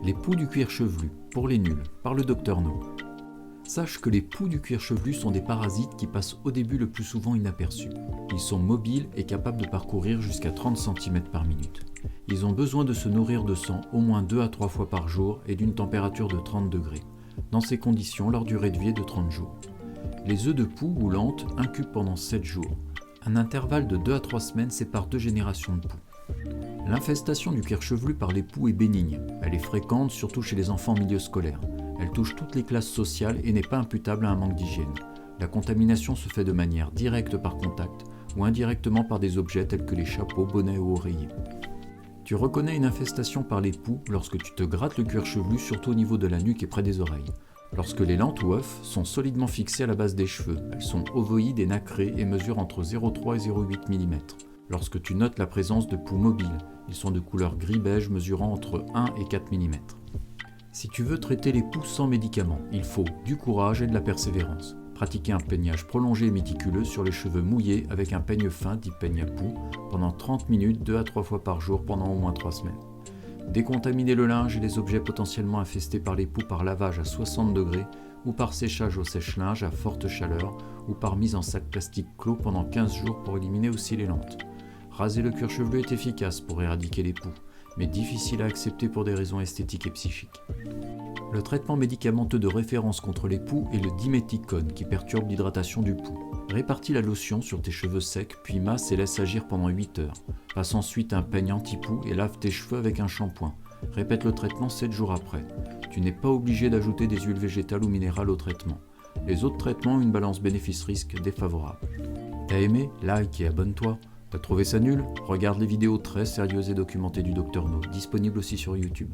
Les poux du cuir chevelu, pour les nuls, par le Dr No. Sache que les poux du cuir chevelu sont des parasites qui passent au début le plus souvent inaperçus. Ils sont mobiles et capables de parcourir jusqu'à 30 cm par minute. Ils ont besoin de se nourrir de sang au moins 2 à 3 fois par jour et d'une température de 30 degrés. Dans ces conditions, leur durée de vie est de 30 jours. Les œufs de poux ou lentes incubent pendant 7 jours. Un intervalle de 2 à 3 semaines sépare 2 générations de poux. L'infestation du cuir chevelu par les poux est bénigne. Elle est fréquente, surtout chez les enfants en milieu scolaire. Elle touche toutes les classes sociales et n'est pas imputable à un manque d'hygiène. La contamination se fait de manière directe par contact ou indirectement par des objets tels que les chapeaux, bonnets ou oreillers. Tu reconnais une infestation par les poux lorsque tu te grattes le cuir chevelu, surtout au niveau de la nuque et près des oreilles. Lorsque les lentes ou œufs sont solidement fixés à la base des cheveux, elles sont ovoïdes et nacrées et mesurent entre 0,3 et 0,8 mm. Lorsque tu notes la présence de poux mobiles, ils sont de couleur gris-beige mesurant entre 1 et 4 mm. Si tu veux traiter les poux sans médicaments, il faut du courage et de la persévérance. Pratiquer un peignage prolongé et méticuleux sur les cheveux mouillés avec un peigne fin dit peigne à poux pendant 30 minutes 2 à 3 fois par jour pendant au moins 3 semaines. Décontaminer le linge et les objets potentiellement infestés par les poux par lavage à 60 degrés ou par séchage au sèche-linge à forte chaleur ou par mise en sac plastique clos pendant 15 jours pour éliminer aussi les lentes. Raser le cuir chevelu est efficace pour éradiquer les poux, mais difficile à accepter pour des raisons esthétiques et psychiques. Le traitement médicamenteux de référence contre les poux est le diméthicone qui perturbe l'hydratation du poux. Répartis la lotion sur tes cheveux secs, puis masse et laisse agir pendant 8 heures. Passe ensuite un peigne anti-poux et lave tes cheveux avec un shampoing. Répète le traitement 7 jours après. Tu n'es pas obligé d'ajouter des huiles végétales ou minérales au traitement. Les autres traitements ont une balance bénéfice-risque défavorable. T'as aimé? Like et abonne-toi. T'as trouvé ça nul? Regarde les vidéos très sérieuses et documentées du Dr No, disponibles aussi sur YouTube.